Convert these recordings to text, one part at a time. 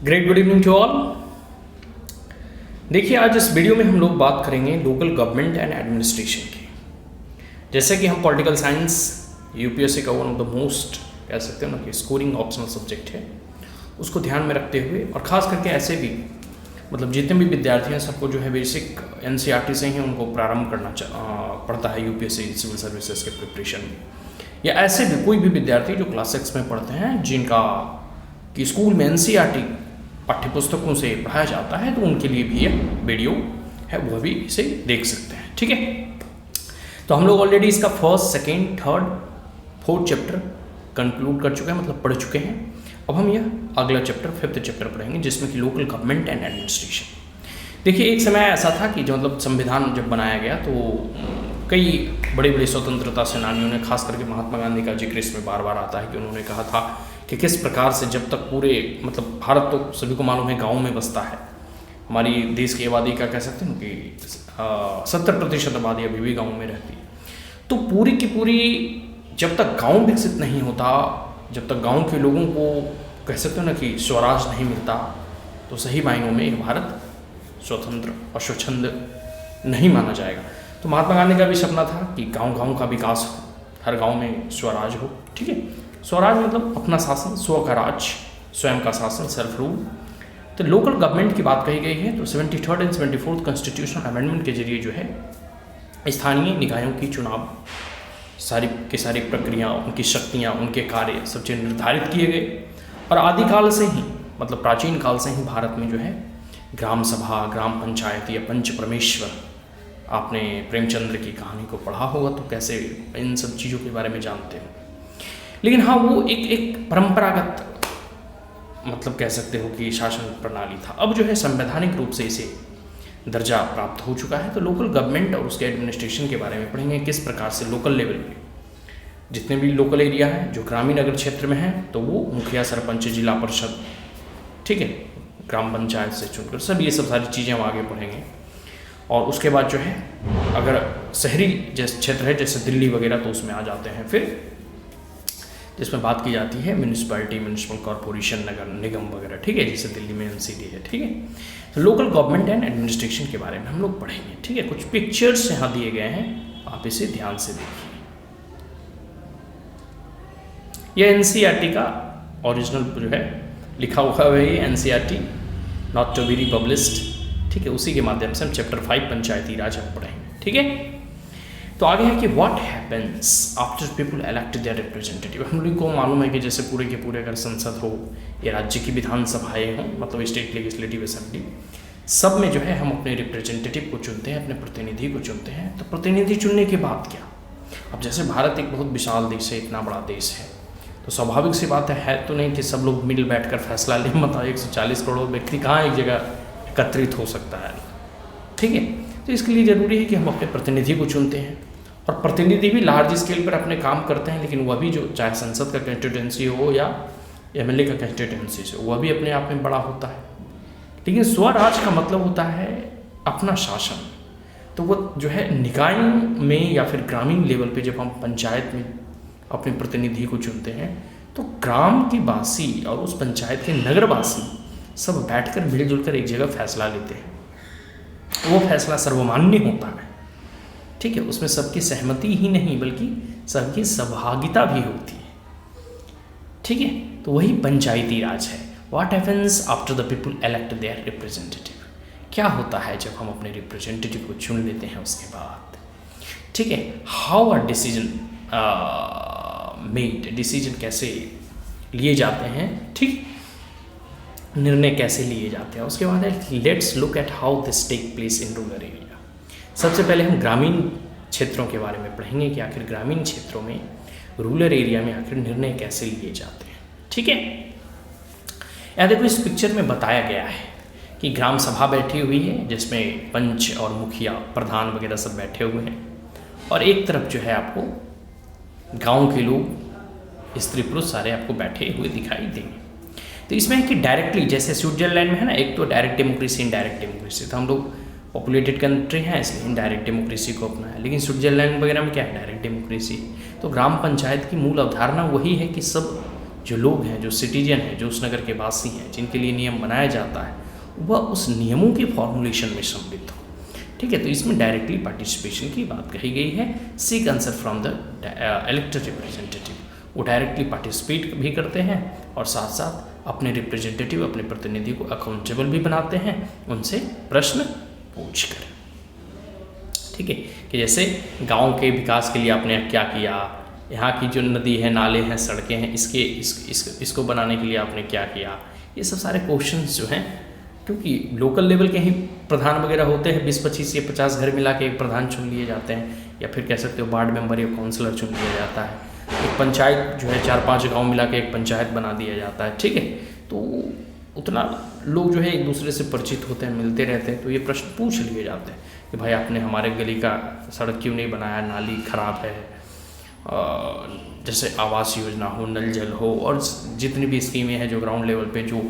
Great good evening to all. देखिए, आज इस वीडियो में हम लोग बात करेंगे लोकल गवर्नमेंट एंड एडमिनिस्ट्रेशन की। जैसे कि हम पॉलिटिकल साइंस यूपीएससी का वन ऑफ द मोस्ट कह सकते हो ना कि स्कोरिंग ऑप्शनल सब्जेक्ट है, उसको ध्यान में रखते हुए और ख़ास करके ऐसे भी मतलब जितने भी विद्यार्थी हैं सबको जो है बेसिक एनसीईआरटी से ही उनको प्रारंभ करना पड़ता है यूपीएससी सिविल सर्विसेज के प्रिपरेशन में। या ऐसे भी कोई भी विद्यार्थी जो क्लास 6 में पढ़ते हैं जिनका कि स्कूल में एनसीईआरटी पाठ्य पुस्तकों से पढ़ाया जाता है, तो उनके लिए भी यह वीडियो है, वह भी इसे देख सकते हैं। ठीक है, तो हम लोग ऑलरेडी इसका first, second, third, fourth chapter conclude कर चुके हैं, मतलब पढ़ चुके हैं। अब हम यह अगला चैप्टर, फिफ्थ चैप्टर पढ़ेंगे जिसमें कि लोकल गवर्नमेंट एंड एडमिनिस्ट्रेशन। देखिए, एक समय ऐसा था कि जो मतलब संविधान जब बनाया गया तो कई बड़े बड़े स्वतंत्रता सेनानियों ने, खास करके महात्मा गांधी का जिक्र इसमें बार बार आता है कि उन्होंने कहा था कि किस प्रकार से जब तक पूरे मतलब भारत तो सभी को मालूम है गाँव में बसता है, हमारी देश की आबादी का कह सकते हैं कि 70% आबादी अभी भी गाँव में रहती है। तो पूरी की पूरी जब तक गाँव विकसित नहीं होता, जब तक गांव के लोगों को कह सकते हो ना कि स्वराज नहीं मिलता, तो सही मायनों में एक भारत स्वतंत्र और स्वच्छंद नहीं माना जाएगा। तो महात्मा गांधी का भी सपना था कि गांव का विकास हो, हर गांव में स्वराज हो। ठीक है, स्वराज मतलब अपना शासन, स्व का राज, स्वयं का शासन, सेल्फ रूल। तो लोकल गवर्नमेंट की बात कही गई है, तो 73rd and 74th constitutional amendment के जरिए जो है स्थानीय निकायों की चुनाव सारी प्रक्रिया, उनकी शक्तियाँ, उनके कार्य सब चीज़ निर्धारित किए गए। और आदिकाल से ही मतलब प्राचीन काल से ही भारत में जो है ग्राम सभा, ग्राम पंचायत या पंच परमेश्वर, आपने प्रेमचंद्र की कहानी को पढ़ा होगा तो कैसे इन सब चीज़ों के बारे में जानते हो। लेकिन हाँ, वो एक परंपरागत मतलब कह सकते हो कि शासन प्रणाली था। अब जो है संवैधानिक रूप से इसे दर्जा प्राप्त हो चुका है। तो लोकल गवर्नमेंट और उसके एडमिनिस्ट्रेशन के बारे में पढ़ेंगे, किस प्रकार से लोकल लेवल पे जितने भी लोकल एरिया हैं जो ग्रामीण अगर क्षेत्र में हैं तो वो मुखिया, सरपंच, जिला परिषद, ठीक है, ग्राम पंचायत से चुनकर सब ये सब सारी चीज़ें हम आगे पढ़ेंगे। और उसके बाद जो है अगर शहरी जैसे क्षेत्र है जैसे दिल्ली वगैरह, तो उसमें आ जाते हैं फिर जिसमें बात की जाती है म्यूनिसिपैलिटी, म्यूनिसिपल कॉरपोरेशन, नगर निगम वगैरह। ठीक है, जैसे दिल्ली में एनसीडी है। ठीक है, तो लोकल गवर्नमेंट एंड एडमिनिस्ट्रेशन के बारे में हम लोग पढ़ेंगे। ठीक है, कुछ पिक्चर्स यहाँ दिए गए हैं, आप इसे ध्यान से देखिए। यह एनसीईआरटी का ओरिजिनल जो है लिखा हुआ है, ये एनसीईआरटी नॉट टू बी रिपब्लिश्ड। ठीक है, उसी के माध्यम से हम चैप्टर 5 पंचायती राज हम पढ़ेंगे। ठीक है, तो आगे है कि what happens after people elect their representative. हम लोग को मालूम है कि जैसे पूरे के पूरे अगर संसद हो या राज्य की विधानसभाएं हों, मतलब स्टेट लेजिस्लेटिव असेंबली, सब में जो है हम अपने रिप्रेजेंटेटिव को चुनते हैं, अपने प्रतिनिधि को चुनते हैं। तो प्रतिनिधि चुनने के बाद क्या, अब जैसे भारत एक बहुत विशाल देश है, इतना बड़ा देश है, तो स्वाभाविक सी बात है तो नहीं कि सब लोग मिल बैठ कर फैसला लें। मतलब 140 करोड़ व्यक्ति कहाँ एक जगह एकत्रित हो सकता है। ठीक है, तो इसके लिए ज़रूरी है कि हम अपने प्रतिनिधि को चुनते हैं। और प्रतिनिधि भी लार्ज स्केल पर अपने काम करते हैं, लेकिन वह भी जो चाहे संसद का कंस्टिट्यूंसी हो या एमएलए का कंस्टिट्यूंसी हो, वह भी अपने आप में बड़ा होता है। लेकिन स्वराज का मतलब होता है अपना शासन। तो वह जो है निकाय में या फिर ग्रामीण लेवल पे जब हम पंचायत में अपने प्रतिनिधि को चुनते हैं, तो ग्राम के वासी और उस पंचायत के नगरवासी सब बैठकर मिलजुल कर एक जगह फैसला लेते हैं। वो फैसला सर्वमान्य होता है। ठीक है, उसमें सबकी सहमति ही नहीं बल्कि सबकी सहभागिता भी होती है। ठीक है, तो वही पंचायती राज है। What happens after the people elect their representative. क्या होता है जब हम अपने रिप्रेजेंटेटिव को चुन लेते हैं उसके बाद। ठीक है, how are decision made, decision कैसे लिए जाते हैं, ठीक, निर्णय कैसे लिए जाते हैं। उसके बाद है let's look at how this take place in rural area. सबसे पहले हम ग्रामीण क्षेत्रों के बारे में पढ़ेंगे कि आखिर ग्रामीण क्षेत्रों में, रूरल एरिया में आखिर निर्णय कैसे लिए जाते हैं। ठीक है, यहाँ देखो इस पिक्चर में बताया गया है कि ग्राम सभा बैठी हुई है जिसमें पंच और मुखिया, प्रधान वगैरह सब बैठे हुए हैं, और एक तरफ जो है आपको गांव के लोग, स्त्री पुरुष सारे आपको बैठे हुए दिखाई देंगे। तो इसमें है कि डायरेक्टली, जैसे स्विट्जरलैंड में है ना, एक तो डायरेक्ट डेमोक्रेसी, इनडायरेक्ट डेमोक्रेसी। तो हम लोग पॉपुलेटेड कंट्री हैं इसलिए इनडायरेक्ट डेमोक्रेसी को अपनाया, लेकिन स्विट्जरलैंड वगैरह में क्या है, डायरेक्ट डेमोक्रेसी। तो ग्राम पंचायत की मूल अवधारणा वही है कि सब जो लोग हैं, जो सिटीजन हैं, जो उस नगर के वासी हैं, जिनके लिए नियम बनाया जाता है, वह उस नियमों के फॉर्मुलेशन में सम्मिलित हो। ठीक है, तो इसमें डायरेक्टली पार्टिसिपेशन की बात कही गई है। Seek answer from the elected representative, वो डायरेक्टली पार्टिसिपेट भी करते हैं और साथ साथ अपने रिप्रेजेंटेटिव, अपने प्रतिनिधि को अकाउंटेबल भी बनाते हैं, उनसे प्रश्न पूछ कर। ठीक है, कि जैसे गांव के विकास के लिए आपने क्या किया, यहाँ की जो नदी है, नाले हैं, सड़कें हैं, इसको बनाने के लिए आपने क्या किया, ये सब सारे क्वेश्चंस जो हैं, क्योंकि लोकल लेवल के ही प्रधान वगैरह होते हैं, 20-25 या 50 घर मिला के एक प्रधान चुन लिए जाते हैं, या फिर कह सकते हो वार्ड मेंबर या काउंसलर चुन लिया जाता है। एक पंचायत जो है 4-5 गांव मिला के एक पंचायत बना दिया जाता है। ठीक है, तो उतना लोग जो है एक दूसरे से परिचित होते हैं, मिलते रहते हैं, तो ये प्रश्न पूछ लिए जाते हैं कि भाई आपने हमारे गली का सड़क क्यों नहीं बनाया, नाली खराब है, जैसे आवास योजना हो, नल जल हो, और जितनी भी स्कीमें हैं जो ग्राउंड लेवल पे जो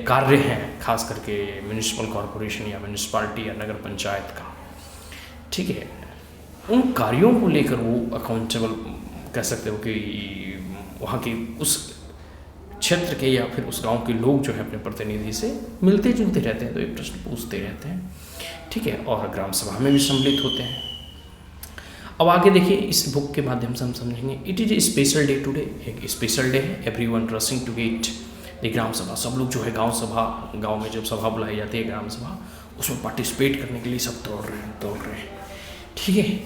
कार्य हैं, खास करके म्यूनिसिपल कॉरपोरेशन या म्यूनिसिपालिटी या नगर पंचायत का। ठीक है, उन कार्यों को लेकर वो अकाउंटेबल कह सकते हो कि वहाँ की उस क्षेत्र के या फिर उस गांव के लोग जो है अपने प्रतिनिधि से मिलते जुलते रहते हैं, तो ये प्रश्न पूछते रहते हैं। ठीक है, और ग्राम सभा में भी सम्मिलित होते हैं। अब आगे देखिए, इस बुक के माध्यम से हम समझेंगे। It is a special day today, एक स्पेशल डे है। Everyone rushing to get the gram sabha, सब लोग जो है गांव में जब सभा बुलाई जाती है ग्राम सभा, उसमें पार्टिसिपेट करने के लिए सब दौड़ रहे हैं। ठीक है,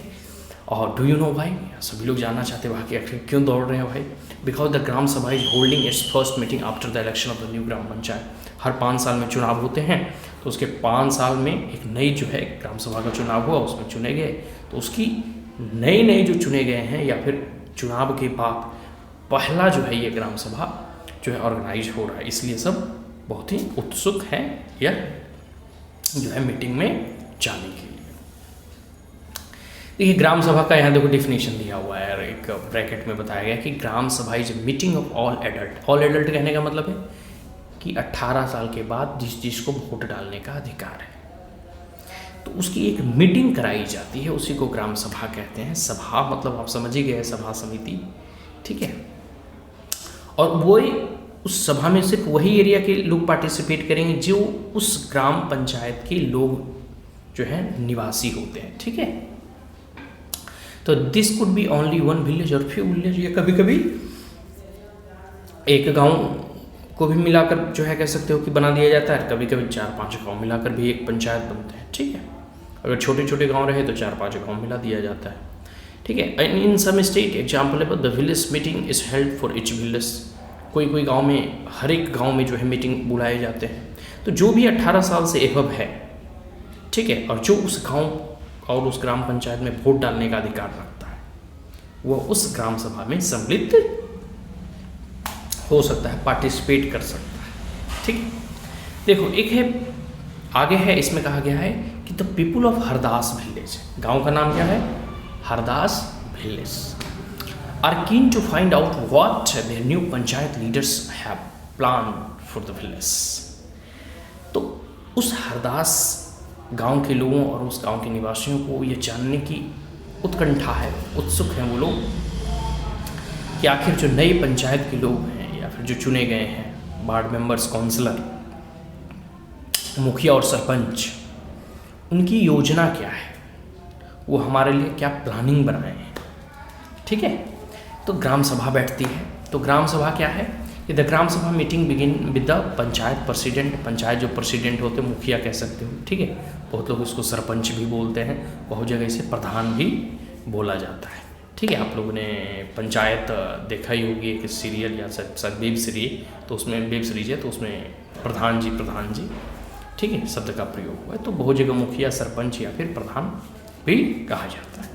और डू यू नो भाई, सभी लोग जानना चाहते हैं वहाँ के आखिर क्यों दौड़ रहे हैं भाई। Because the gram sabha is holding its first meeting after the election of the new gram panchayat. हर 5 साल में चुनाव होते हैं, तो उसके 5 साल में एक नई जो है ग्राम सभा का चुनाव हुआ, उसमें चुने गए, तो उसकी नए जो चुने गए हैं या फिर चुनाव के बाद पहला जो है ये ग्राम सभा जो है ऑर्गेनाइज हो रहा है, इसलिए सब बहुत ही उत्सुक हैं या जो है मीटिंग में जाने के लिए। देखिए, ग्राम सभा का यहाँ देखो डिफिनेशन दिया हुआ है, एक ब्रैकेट में बताया गया कि ग्राम sabha is meeting of all adult. All adult कहने का मतलब है कि 18 साल के बाद जिसको वोट डालने का अधिकार है, तो उसकी एक मीटिंग कराई जाती है, उसी को ग्राम सभा कहते हैं। सभा मतलब आप समझ ही गए, सभा समिति। ठीक है, और वो उस सभा में सिर्फ वही एरिया के लोग पार्टिसिपेट करेंगे जो उस ग्राम पंचायत के लोग जो है निवासी होते हैं। ठीक है, तो this could be only one village और फ्यू विलेज, या कभी कभी एक गांव को भी मिलाकर जो है कह सकते हो कि बना दिया जाता है, कभी कभी 4-5 गांव मिलाकर भी एक पंचायत बनते हैं। ठीक है, अगर छोटे छोटे गांव रहे तो 4-5 गांव मिला दिया जाता है। ठीक है, in some state example the village meeting is held for each village. कोई गांव में, हर एक गांव में जो है मीटिंग बुलाए जाते हैं। तो जो भी 18 साल से एबव है, ठीक है, और जो उस गांव और उस ग्राम पंचायत में वोट डालने का अधिकार रखता है, वो उस ग्राम सभा में सम्मिलित हो सकता है, पार्टिसिपेट कर सकता है। ठीक, देखो एक है आगे है, इसमें कहा गया है कि the people of Hardas village, गांव का नाम क्या है, Hardas village, are keen to find out what their new panchayat leaders have plan for the village. तो उस हरदास गांव के लोगों और उस गांव के निवासियों को ये जानने की उत्कंठा है, उत्सुक हैं वो लोग कि आखिर जो नई पंचायत के लोग हैं या फिर जो चुने गए हैं, वार्ड मेंबर्स, काउंसलर, मुखिया और सरपंच, उनकी योजना क्या है, वो हमारे लिए क्या प्लानिंग बनाए हैं। ठीक है, तो ग्राम सभा बैठती है। तो ग्राम सभा क्या है कि द ग्राम सभा meeting begin with the panchayat president. Panchayat जो प्रेसिडेंट होते हैं, मुखिया कह सकते हो। ठीक है, बहुत लोग इसको सरपंच भी बोलते हैं, बहुत जगह इसे प्रधान भी बोला जाता है। ठीक है, आप लोगों ने पंचायत देखा ही होगी, एक सीरियल या शायद वेब सीरीज, तो उसमें वेब सीरीज है, तो उसमें प्रधान जी, ठीक है, शब्द का प्रयोग हुआ है। तो बहुत जगह मुखिया, सरपंच या फिर प्रधान भी कहा जाता है।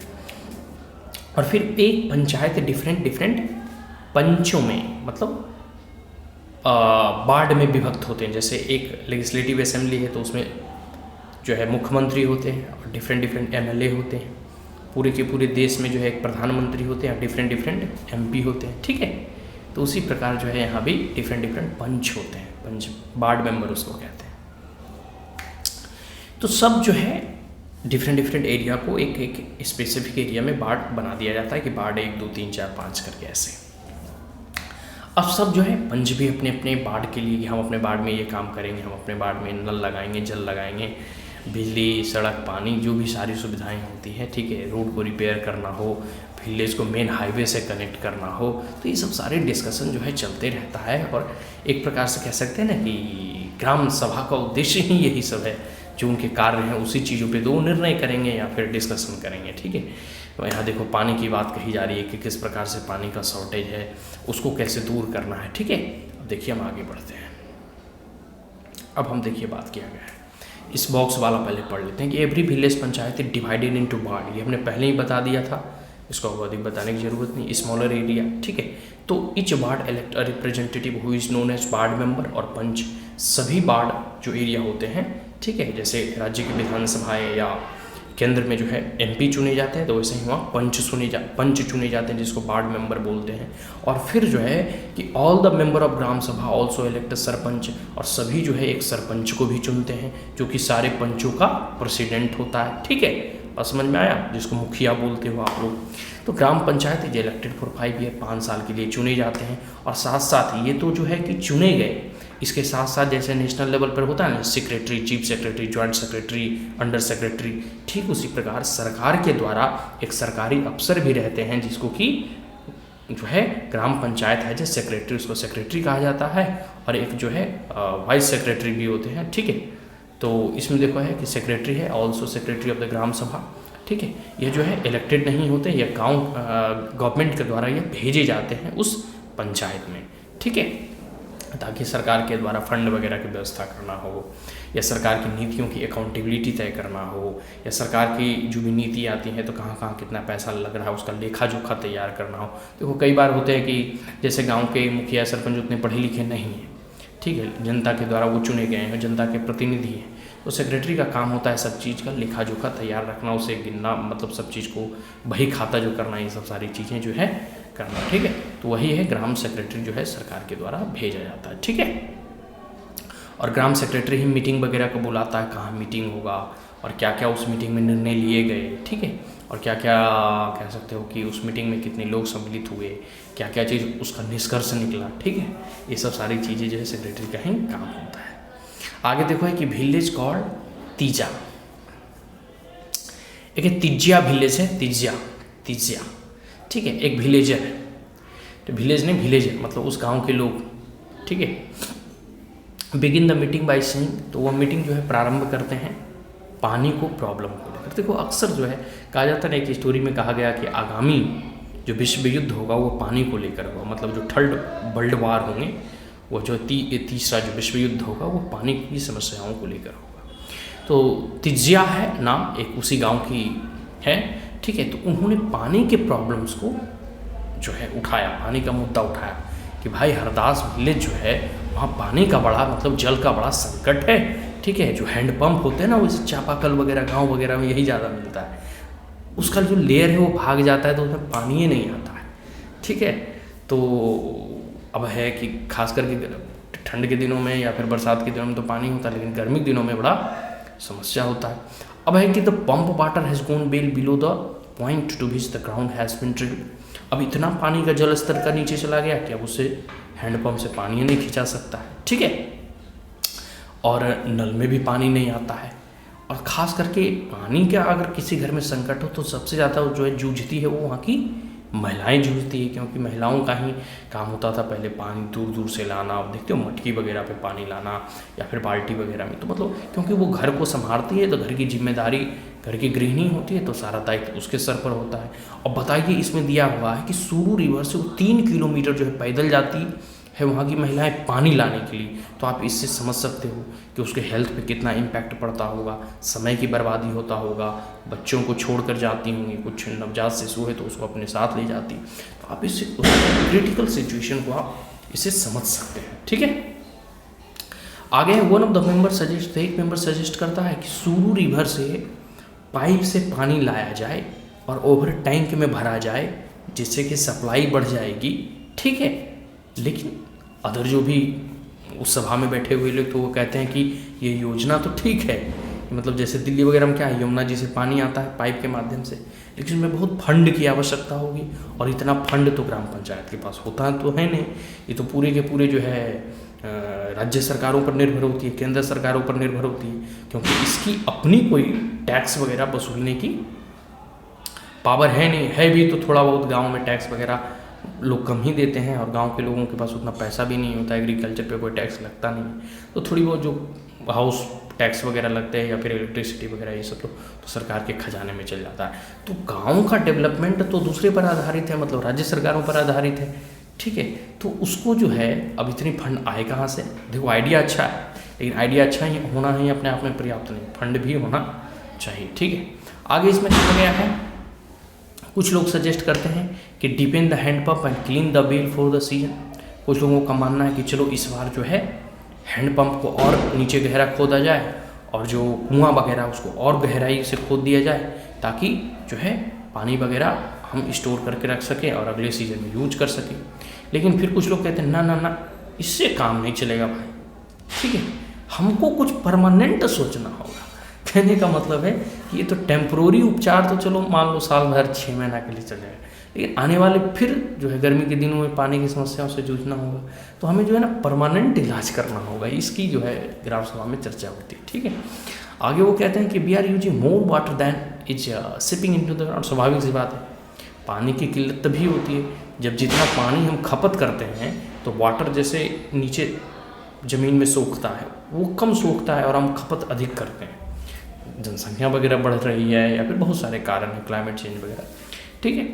और फिर एक पंचायत डिफरेंट पंचों में, मतलब वार्ड में विभक्त होते हैं। जैसे एक लेजिस्लेटिव असेंबली है, तो उसमें जो है मुख्यमंत्री होते हैं और डिफरेंट MLA होते हैं। पूरे के पूरे देश में जो है एक प्रधानमंत्री होते हैं और डिफरेंट MP होते हैं। ठीक है, तो उसी प्रकार जो है यहाँ भी डिफरेंट पंच होते हैं, पंच वार्ड मेंबर उसको कहते हैं। तो सब जो है डिफरेंट एरिया को एक स्पेसिफिक एरिया में वार्ड बना दिया जाता है कि वार्ड 1, 2, 3, 4, 5 करके ऐसे। अब सब जो है पंच भी अपने अपने वार्ड के लिए कि हम अपने वार्ड में ये काम करेंगे, हम अपने वार्ड में नल लगाएंगे, जल लगाएंगे, बिजली, सड़क, पानी, जो भी सारी सुविधाएं होती हैं, ठीक है, रोड को रिपेयर करना हो, विलेज को मेन हाईवे से कनेक्ट करना हो, तो ये सब सारे डिस्कशन जो है चलते रहता है। और एक प्रकार से कह सकते हैं ना कि ग्राम सभा का उद्देश्य ही यही सब है, जो उनके कार्य हैं उसी चीज़ों पे दो निर्णय करेंगे या फिर डिस्कशन करेंगे, ठीक है। तो यहाँ देखो पानी की बात कही जा रही है कि किस प्रकार से पानी का शॉर्टेज है, उसको कैसे दूर करना है, ठीक है। अब देखिए हम आगे बढ़ते हैं। अब हम देखिए बात किया गया है, इस बॉक्स वाला पहले पढ़ लेते हैं कि every village panchayat is divided into ward. ये हमने पहले ही बता दिया था, इसको अधिक बताने की जरूरत नहीं। स्मॉलर एरिया, ठीक है। तो each ward elect a representative who is known as ward member और पंच। सभी वार्ड जो एरिया होते हैं, ठीक है, जैसे राज्य की विधानसभाएं या केंद्र में जो है एमपी चुने जाते हैं, तो वैसे ही वहाँ पंच चुने जाते हैं, जिसको वार्ड मेंबर बोलते हैं। और फिर जो है कि all the member of gram सभा ऑल्सो इलेक्ट सरपंच, और सभी जो है एक सरपंच को भी चुनते हैं, जो कि सारे पंचों का प्रेसिडेंट होता है, ठीक है। और समझ में आया, जिसको मुखिया बोलते हो आप लोग। तो gram panchayat is elected for 5 year, 5 साल के लिए चुने जाते हैं। और साथ साथ ये तो जो है कि चुने गए, इसके साथ साथ जैसे नेशनल लेवल पर होता है ना, secretary, chief secretary, joint secretary, under secretary, ठीक उसी प्रकार सरकार के द्वारा एक सरकारी अफसर भी रहते हैं, जिसको कि जो है ग्राम पंचायत है जो सेक्रेटरी, उसको सेक्रेटरी कहा जाता है। और एक जो है वाइस सेक्रेटरी भी होते हैं, ठीक है। तो इसमें देखो है कि सेक्रेटरी है also secretary of the gram सभा, ठीक है। ये जो है इलेक्टेड नहीं होते, ये गवर्नमेंट के द्वारा ये भेजे जाते हैं उस पंचायत में, ठीक है, ताकि सरकार के द्वारा फंड वगैरह की व्यवस्था करना हो, या सरकार की नीतियों की अकाउंटेबिलिटी तय करना हो, या सरकार की जो भी नीति आती है तो कहाँ कहाँ कितना पैसा लग रहा है उसका लेखा जोखा तैयार करना हो। देखो कई बार होते हैं कि जैसे गांव के मुखिया सरपंच उतने पढ़े लिखे नहीं हैं, ठीक है, जनता के द्वारा वो चुने गए हैं, जनता के प्रतिनिधि हैं, तो सेक्रेटरी का काम होता है सब चीज़ का लेखा जोखा तैयार रखना, उसे गिनना, मतलब सब चीज़ को बही खाता जो करना, ये सब सारी चीज़ें जो है करना, ठीक है। तो वही है ग्राम सेक्रेटरी जो है सरकार के द्वारा भेजा जाता है, ठीक है। और ग्राम सेक्रेटरी ही मीटिंग वगैरह को बुलाता है, कहाँ मीटिंग होगा और क्या क्या उस मीटिंग में निर्णय लिए गए, ठीक है, और क्या क्या कह सकते हो कि उस मीटिंग में कितने लोग सम्मिलित हुए, क्या क्या चीज़ उसका निष्कर्ष निकला, ठीक है। ये सब सारी चीज़ें जो है सेक्रेटरी का ही काम होता है। आगे देखो है कि विलेज कॉल्ड तीजा, एक तिजिया विलेज है, तिजिया, ठीक है, एक विलेजर है, तो विलेज नहीं विलेजर मतलब उस गांव के लोग, ठीक है। Begin the meeting by saying, तो वह मीटिंग जो है प्रारंभ करते हैं पानी को प्रॉब्लम को लेकर। देखो अक्सर जो है कहा जाता है, एक स्टोरी में कहा गया कि आगामी जो विश्व युद्ध होगा वो पानी को लेकर होगा, मतलब जो थर्ड वर्ल्ड वार होंगे, वो जो तीसरा जो विश्व युद्ध होगा वो पानी की समस्याओं को लेकर होगा। तो तिजिया है नाम, एक उसी गांव की है, ठीक है। तो उन्होंने पानी के प्रॉब्लम्स को जो है उठाया, पानी का मुद्दा उठाया कि भाई हरदास विलेज जो है वहाँ पानी का बड़ा मतलब जल का बड़ा संकट है, ठीक है। जो हैंडपम्प होते हैं ना, वैसे चापाकल वगैरह गांव वगैरह में यही ज़्यादा मिलता है, उसका जो लेयर है वो भाग जाता है तो उसमें पानी ही नहीं आता है, ठीक है। तो अब है कि खास करके ठंड के दिनों में या फिर बरसात के दिनों में तो पानी होता है, लेकिन गर्मी के दिनों में बड़ा समस्या होता है। अब है कि the pump water has gone well below the point to which the ground has been drilled. अब इतना पानी का जल स्तर का नीचे चला गया कि अब उससे हैंडपम्प से पानी नहीं खिंचा सकता है, ठीक है। और नल में भी पानी नहीं आता है। और ख़ास करके पानी का अगर किसी घर में संकट हो तो सबसे ज़्यादा जो है जूझती है वो वहाँ की महिलाएं जूझती है, क्योंकि महिलाओं का ही काम होता था पहले पानी दूर दूर से लाना। आप देखते हो मटकी वगैरह पे पानी लाना या फिर बाल्टी वगैरह में, तो मतलब क्योंकि वो घर को संभालती है तो घर की जिम्मेदारी घर की गृहिणी होती है, तो सारा दायित्व उसके सर पर होता है। और बताइए इसमें दिया हुआ है कि सूरू रिवर से वो 3 किलोमीटर जो है पैदल जाती है वहाँ की महिलाएं पानी लाने के लिए। तो आप इससे समझ सकते हो कि उसके हेल्थ पे कितना इम्पैक्ट पड़ता होगा, समय की बर्बादी होता होगा, बच्चों को छोड़कर जाती होंगी, कुछ नवजात शिशु है तो उसको अपने साथ ले जाती। तो आप इससे क्रिटिकल सिचुएशन को आप इसे समझ सकते हैं, ठीक है। आगे है one of the member suggest, एक मेंबर सजेस्ट करता है कि सूरू रिवर से पाइप से पानी लाया जाए और ओवर टैंक में भरा जाए, जिससे कि सप्लाई बढ़ जाएगी, ठीक है। लेकिन अदर जो भी उस सभा में बैठे हुए लोग तो वो कहते हैं कि ये योजना तो ठीक है, मतलब जैसे दिल्ली वगैरह में क्या है, यमुना जी से पानी आता है पाइप के माध्यम से, लेकिन उसमें बहुत फंड की आवश्यकता होगी, और इतना फंड तो ग्राम पंचायत के पास होता तो है नहीं। ये तो पूरे के पूरे जो है राज्य सरकारों पर निर्भर होती है, केंद्र सरकारों पर निर्भर होती है, क्योंकि इसकी अपनी कोई टैक्स वगैरह वसूलने की पावर है नहीं। है भी तो थोड़ा बहुत गांव में टैक्स वगैरह लोग कम ही देते हैं, और गांव के लोगों के पास उतना पैसा भी नहीं होता, एग्रीकल्चर पे कोई टैक्स लगता नहीं, तो थोड़ी बहुत जो हाउस टैक्स वगैरह लगते हैं या फिर इलेक्ट्रिसिटी वगैरह ये सब तो सरकार के खजाने में चल जाता है। तो गाँव का डेवलपमेंट तो दूसरे पर आधारित है, मतलब राज्य सरकारों पर आधारित है, ठीक है। तो उसको जो है अब इतनी फंड आए कहाँ से? देखो आइडिया अच्छा है, लेकिन आइडिया अच्छा ही होना ही अपने आप में पर्याप्त नहीं, फंड भी होना चाहिए, ठीक है। आगे इसमें क्या गया है, कुछ लोग सजेस्ट करते हैं कि deepen the handpump and clean the well for the season. कुछ लोगों का मानना है कि चलो इस बार जो है हैंडपम्प को और नीचे गहरा खोदा जाए, और जो कुआं वगैरह उसको और गहराई से खोद दिया जाए, ताकि जो है पानी वगैरह हम स्टोर करके रख सकें और अगले सीजन में यूज कर सकें। लेकिन फिर कुछ लोग कहते हैं ना ना ना, इससे काम नहीं चलेगा भाई, ठीक है, हमको कुछ परमानेंट सोचना होगा। कहने का मतलब है कि ये तो टेम्प्रोरी उपचार तो चलो मान लो साल भर 6 महीना के लिए चलेगा, लेकिन आने वाले फिर जो है गर्मी के दिनों में पानी की समस्याओं से जूझना होगा, तो हमें जो है ना परमानेंट इलाज करना होगा। इसकी जो है ग्राम सभा में चर्चा होती है, ठीक है। आगे वो कहते हैं कि we are using more water than is seeping into the ground. स्वाभाविक सी बात है, पानी की किल्लत तभी होती है जब जितना पानी हम खपत करते हैं, तो वाटर जैसे नीचे ज़मीन में सोखता है वो कम सोखता है और हम खपत अधिक करते हैं, जनसंख्या वगैरह बढ़ रही है या फिर बहुत सारे कारण हैं, क्लाइमेट चेंज वगैरह, ठीक है।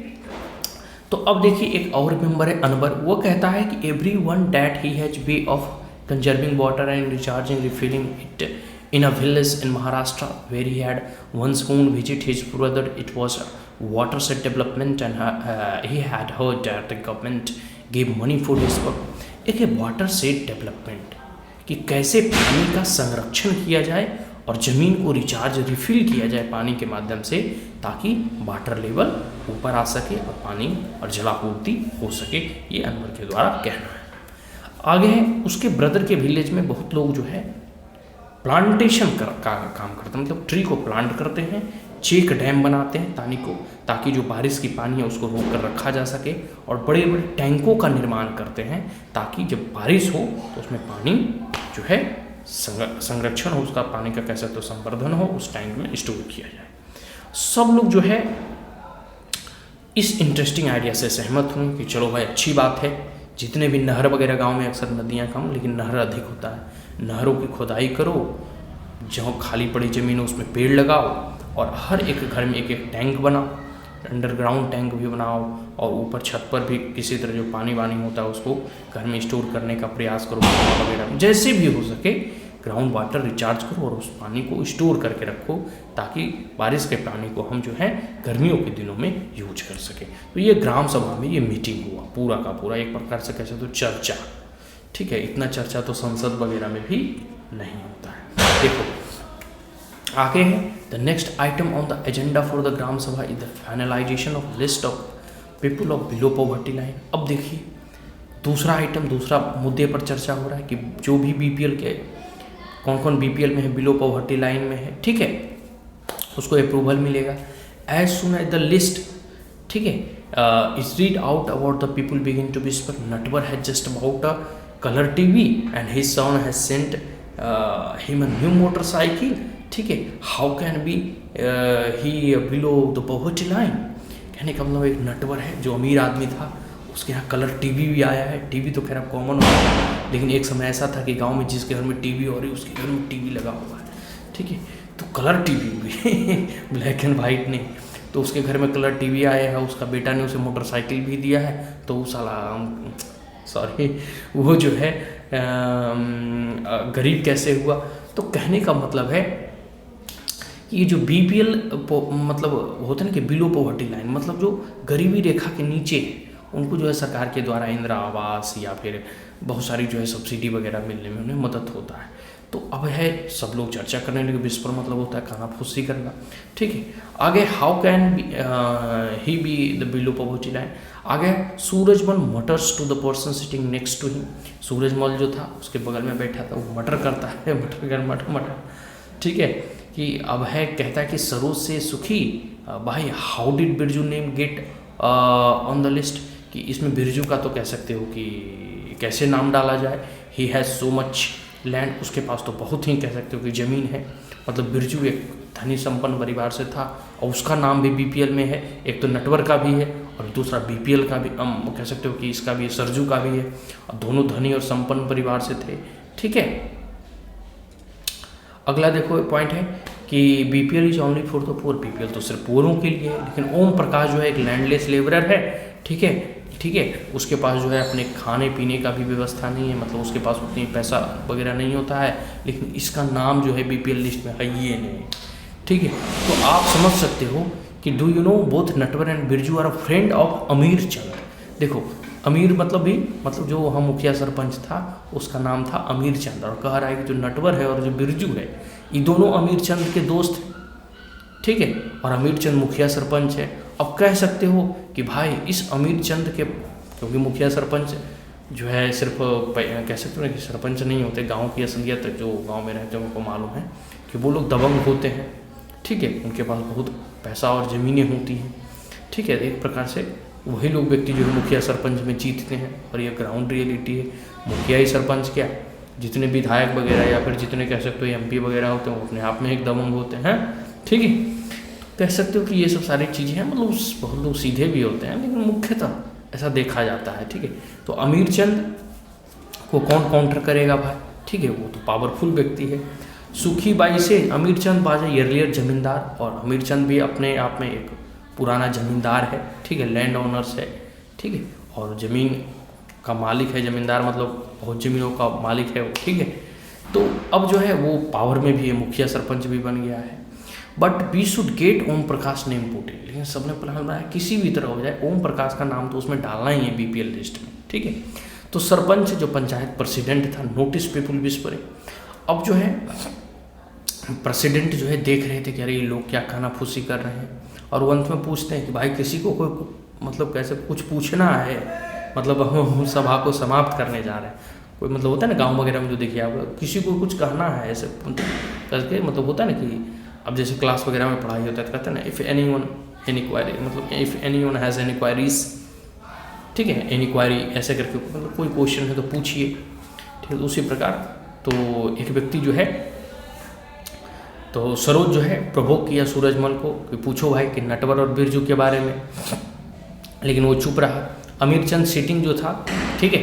तो अब देखिए एक और मेंबर है अनवर, वो कहता है कि every one that he has way of conserving water and recharging refilling it in a village in Maharashtra where he had once gone visit his brother. It was a watershed development and he had heard that the government gave money for his work. एक है watershed development कि कैसे पानी का संरक्षण किया जाए और ज़मीन को रिचार्ज रिफिल किया जाए पानी के माध्यम से, ताकि वाटर लेवल ऊपर आ सके और पानी और जलापूर्ति हो सके, ये अनवर के द्वारा कहना है। आगे है उसके ब्रदर के विलेज में बहुत लोग जो है प्लांटेशन का काम करते हैं, मतलब ट्री को प्लांट करते हैं, चेक डैम बनाते हैं ताकि जो बारिश की पानी है उसको रोक कर रखा जा सके, और बड़े बड़े टैंकों का निर्माण करते हैं ताकि जब बारिश हो तो उसमें पानी जो है संरक्षण हो, उसका पानी का कैसे तो संवर्धन हो, उस टैंक में स्टोर किया जाए। सब लोग जो है इस इंटरेस्टिंग आइडिया से सहमत हुए कि चलो भाई अच्छी बात है, जितने भी नहर वगैरह गांव में अक्सर नदियां कम लेकिन नहर अधिक होता है, नहरों की खुदाई करो, जहाँ खाली पड़ी ज़मीन है उसमें पेड़ लगाओ, और हर एक घर में एक एक टैंक बनाओ, अंडरग्राउंड टैंक भी बनाओ, और ऊपर छत पर भी किसी तरह जो पानी वानी होता है उसको घर में स्टोर करने का प्रयास करो, वगैरह जैसे भी हो सके ग्राउंड वाटर रिचार्ज करो और उस पानी को स्टोर करके रखो, ताकि बारिश के पानी को हम जो है गर्मियों के दिनों में यूज कर सकें। तो ये ग्राम सभा में ये मीटिंग हुआ पूरा का पूरा, एक प्रकार से कैसे तो चर्चा, ठीक है। इतना चर्चा तो संसद वगैरह में भी नहीं होता है। देखो आगे है the next item on the agenda for the gram sabha is the finalization of list of people of below poverty line. अब देखिए दूसरा आइटम, दूसरा मुद्दे पर चर्चा हो रहा है कि जो भी बीपीएल के कौन कौन बीपीएल में है, बिलो पॉवर्टी लाइन में है, ठीक है, उसको अप्रूवल मिलेगा as soon as the list, ठीक है, is read out about the people begin to whisper Natwar has just about a colour TV and his son has sent him a new motorcycle, ठीक है, how can be he below the poverty line. कहने का मतलब एक नटवर है जो अमीर आदमी था, उसके यहाँ कलर टीवी भी आया है। टीवी तो खैर अब कॉमन हो गया, लेकिन एक समय ऐसा था कि गांव में जिसके घर में टीवी हो रही उसके घर में टीवी लगा हुआ है, ठीक है, तो कलर टीवी भी ब्लैक एंड वाइट नहीं, तो उसके घर में कलर टीवी आया है, उसका बेटा ने उसे मोटरसाइकिल भी दिया है, तो वो साला सॉरी वो जो है गरीब कैसे हुआ। तो कहने का मतलब है कि ये जो बीपीएल मतलब होता है ना कि बिलो पॉवर्टी लाइन, मतलब जो गरीबी रेखा के नीचे उनको जो है सरकार के द्वारा इंदिरा आवास या फिर बहुत सारी जो है सब्सिडी वगैरह मिलने में उन्हें मदद होता है। तो अब है सब लोग चर्चा करने लगे, विस्पर मतलब होता है खाना फुस्सी करना, ठीक है। आगे how can he be the below poverty line. आगे Surajmal matters to the person sitting next to him. Surajmal जो था उसके बगल में बैठा था, वो मटर करता है, मटर, ठीक है, कि अब है, कहता है कि सरोज से सुखी, भाई how did Birju name get on the list, कि इसमें बिरजू का तो कह सकते हो कि कैसे नाम डाला जाए। He has so much land, उसके पास तो बहुत ही कह सकते हो कि ज़मीन है। मतलब बिरजू एक धनी संपन्न परिवार से था और उसका नाम भी बीपीएल में है। एक तो नटवर का भी है और दूसरा बीपीएल का भी, कह सकते हो कि इसका भी, सरजू का भी है, और दोनों धनी और संपन्न परिवार से थे। ठीक है, अगला देखो पॉइंट है कि BPL is only for the poor, BPL तो सिर्फ पुअरों के लिए है। लेकिन ओम प्रकाश जो है एक लैंडलेस लेबरर है। ठीक है, ठीक है, उसके पास जो है अपने खाने पीने का भी व्यवस्था नहीं है, मतलब उसके पास उतनी पैसा वगैरह नहीं होता है, लेकिन इसका नाम जो है बीपीएल लिस्ट में है ये नहीं। ठीक है, तो आप समझ सकते हो कि do you know both Natwar and Birju are a friend of Amir Chand. देखो अमीर मतलब भी, मतलब जो वहाँ मुखिया सरपंच था उसका नाम था अमीर चंद, और कह रहा है कि जो नटवर है और जो बिरजू है ये दोनों अमीर चंद के दोस्त हैं। ठीक है, और अमीर चंद मुखिया सरपंच है। अब कह सकते हो कि भाई इस अमीर चंद के, क्योंकि मुखिया सरपंच जो है सिर्फ कह सकते हो ना कि सरपंच नहीं होते, गांव की असलियत जो गांव में रहते हैं उनको मालूम है कि वो लोग दबंग होते हैं। ठीक है, उनके पास बहुत पैसा और ज़मीनें होती हैं। ठीक है, एक प्रकार से वही लोग व्यक्ति जो है मुखिया सरपंच में जीतते हैं, और ये ग्राउंड रियलिटी है। मुखिया ही सरपंच क्या, जितने विधायक वगैरह या फिर जितने कह सकते हो एमपी वगैरह होते हैं वो अपने आप में एक दबंग होते हैं। ठीक है, कह सकते हो कि ये सब सारी चीज़ें हैं, मतलब बहुत लोग सीधे भी होते हैं, लेकिन मुख्यतः ऐसा देखा जाता है। ठीक है, तो अमीर चंद को कौन काउंटर करेगा भाई। ठीक है, वो तो पावरफुल व्यक्ति है। सुखी बाई से अमीर चंद बाजा अर्लियर जमींदार, और अमीर चंद भी अपने आप में एक पुराना जमींदार है। ठीक है, लैंड ओनर्स है। ठीक है, और ज़मीन का मालिक है, जमींदार मतलब बहुत ज़मीनों का मालिक है। ठीक है, तो अब जो है वो पावर में भी है, मुखिया सरपंच भी बन गया है। But we should get Om Prakash name put in, लेकिन सबने प्लान बनाया किसी भी तरह हो जाए ओम प्रकाश का नाम तो उसमें डालना ही है बीपीएल लिस्ट में। ठीक है, तो सरपंच जो पंचायत प्रेसिडेंट था नोटिस पीपुल विस्परिंग, अब जो है प्रेसिडेंट जो है देख रहे थे कि अरे ये लोग क्या खाना फूसी कर रहे हैं, और वो अंत में पूछते हैं कि भाई किसी को कोई मतलब कैसे कुछ पूछना है, मतलब हम सभा को समाप्त करने जा रहे हैं, कोई मतलब होता है ना गांव वगैरह में जो देखिए आप, किसी को कुछ कहना है ऐसे करके, मतलब होता है ना कि अब जैसे क्लास वगैरह में पढ़ाई होता है तो कहते हैं ना if anyone any query, मतलब if anyone has any queries. ठीक है, एनी क्वायरी ऐसे करके, मतलब कोई क्वेश्चन है तो पूछिए। ठीक है, तो उसी प्रकार तो एक व्यक्ति जो है, तो सरोज जो है प्रभोग किया सूरजमल को कि पूछो भाई कि नटवर और बिरजू के बारे में, लेकिन वो चुप रहा। अमीर चंद सिटिंग जो था, ठीक है,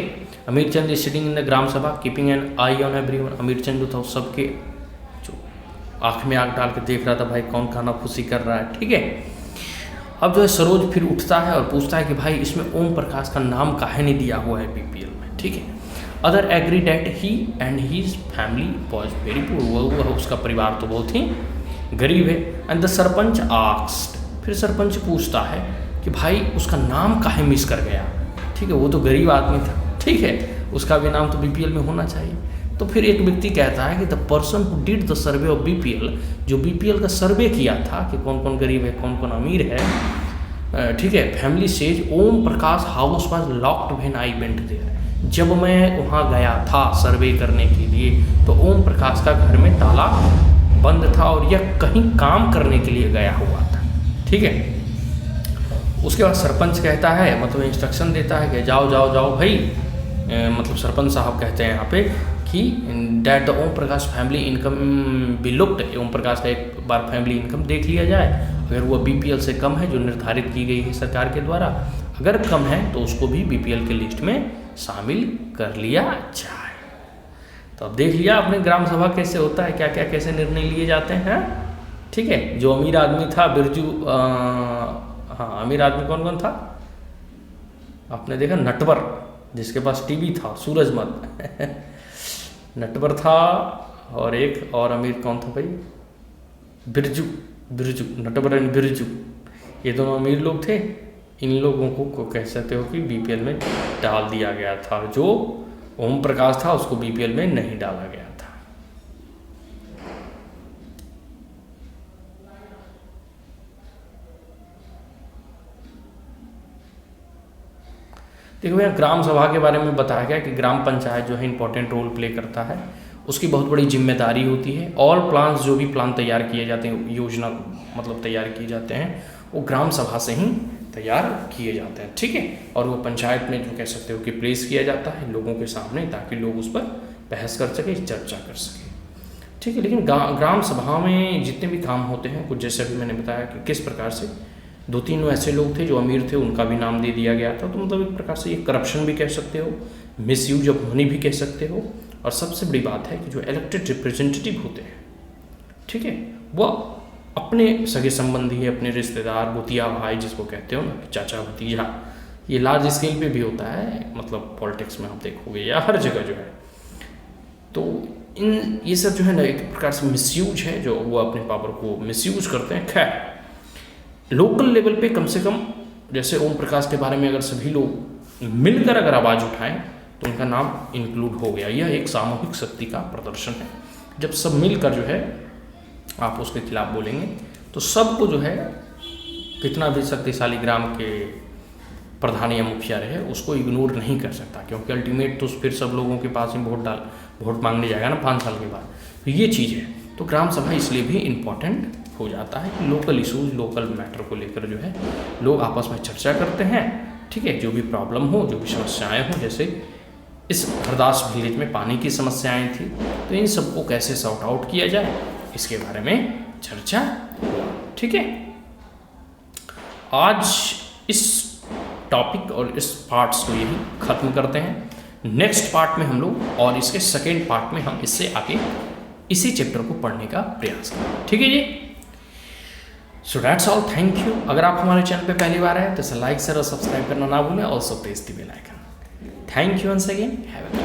अमीर चंद is sitting in the gram सभा keeping an I on everyone. अमीर चंद जो था वो सबके जो आँख में आँख डाल के देख रहा था भाई कौन खाना फूसी कर रहा है। ठीक है, अब जो है सरोज फिर उठता है और पूछता है कि भाई इसमें ओम प्रकाश का नाम काहे नहीं दिया हुआ है बीपीएल में। ठीक है, other agree that he and his family was very poor, वह उसका परिवार तो बहुत ही गरीब है। एंड द सरपंच आस्क्ड, फिर सरपंच पूछता है कि भाई उसका नाम काहे मिस कर गया। ठीक है, वो तो गरीब आदमी था, ठीक है, उसका भी नाम तो बीपीएल में होना चाहिए। तो फिर एक व्यक्ति कहता है कि the person who did the survey of BPL, जो बीपीएल का सर्वे किया था कि कौन कौन गरीब है कौन कौन अमीर है, ठीक है, family says Om Prakash house was locked when I went there. जब मैं वहाँ गया था सर्वे करने के लिए तो ओम प्रकाश का घर में ताला बंद था और यह कहीं काम करने के लिए गया हुआ था। ठीक है, उसके बाद सरपंच कहता है, मतलब इंस्ट्रक्शन देता है कि जाओ जाओ जाओ भाई, मतलब सरपंच साहब कहते हैं यहाँ पे कि that the Om Prakash family income be looked, Om Prakash का एक बार फैमिली इनकम देख लिया जाए, अगर वो बीपीएल से कम है जो निर्धारित की गई है सरकार के द्वारा, अगर कम है तो उसको भी बीपीएल के लिस्ट में शामिल कर लिया जाए। तो अब देख लिया आपने ग्राम सभा कैसे होता है, क्या क्या कैसे निर्णय लिए जाते हैं। ठीक है, जो अमीर आदमी था बिरजू, हाँ अमीर आदमी कौन कौन था आपने देखा, नटवर जिसके पास टीवी था, सूरजमल नटवर था, और एक और अमीर कौन था भाई, बिरजू, बिरजू नटवर एंड बिरजू, ये दोनों अमीर लोग थे। इन लोगों को कह सकते हो कि बीपीएल में डाल दिया गया था, जो ओम प्रकाश था उसको बीपीएल में नहीं डाला गया था। देखो यहाँ ग्राम सभा के बारे में बताया गया कि ग्राम पंचायत जो है इंपॉर्टेंट रोल प्ले करता है, उसकी बहुत बड़ी जिम्मेदारी होती है। ऑल प्लान्स, जो भी प्लान तैयार किए जाते हैं, योजना मतलब तैयार किए जाते हैं, वो ग्राम सभा से ही तैयार किए जाते हैं, ठीक है। और वो पंचायत में जो कह सकते हो कि प्लेस किया जाता है लोगों के सामने, ताकि लोग उस पर बहस कर सके, चर्चा कर सके, ठीक है। लेकिन ग्राम सभा में जितने भी काम होते हैं, कुछ जैसे अभी मैंने बताया कि किस प्रकार से 2-3 ऐसे लोग थे जो अमीर थे, उनका भी नाम दे दिया गया था। तो मतलब एक प्रकार से ये करप्शन भी कह सकते हो, मिसयूज ऑफ मनी भी कह सकते हो। और सबसे बड़ी बात है कि जो इलेक्टेड रिप्रेजेंटेटिव होते हैं, ठीक है, वह अपने सगे संबंधी, अपने रिश्तेदार, बुतिया भाई जिसको कहते हो ना, चाचा भतीजा, ये लार्ज स्केल पे भी होता है, मतलब पॉलिटिक्स में आप देखोगे या हर जगह जो है। तो ये सब जो है ना एक प्रकार से मिसयूज है, जो वो अपने पावर को मिसयूज करते हैं। खैर लोकल लेवल पे कम से कम जैसे ओम प्रकाश के बारे में अगर सभी लोग मिलकर अगर आवाज़ उठाएं तो उनका नाम इंक्लूड हो गया। यह एक सामूहिक शक्ति का प्रदर्शन है। जब सब मिलकर जो है आप उसके खिलाफ बोलेंगे तो सबको जो है, कितना भी शक्तिशाली ग्राम के प्रधान या मुखिया रहे, उसको इग्नोर नहीं कर सकता, क्योंकि अल्टीमेट तो फिर सब लोगों के पास ही वोट मांगने जाएगा ना 5 साल के बाद। तो ये चीज़ है। तो ग्राम सभा इसलिए भी इम्पॉर्टेंट हो जाता है कि लोकल इशूज़, लोकल मैटर को लेकर जो है लोग आपस में चर्चा करते हैं, ठीक है। जो भी प्रॉब्लम हो, जो भी समस्याएँ हों, जैसे इस हरदास विलेज में पानी की समस्याएँ थी, तो इन सबको कैसे सॉर्ट आउट किया जाए, इसके बारे में चर्चा, ठीक है। आज इस टॉपिक और इस पार्ट्स को यही खत्म करते हैं। नेक्स्ट पार्ट में हम लोग, और इसके सेकेंड पार्ट में हम इससे आगे इसी चैप्टर को पढ़ने का प्रयास करें, ठीक है जी। So that's all, thank you. अगर आप हमारे चैनल पे पहली बार आए तो लाइक, शेयर और सब्सक्राइब करना ना भूलें। Also press the bell icon. Thank you once again, have a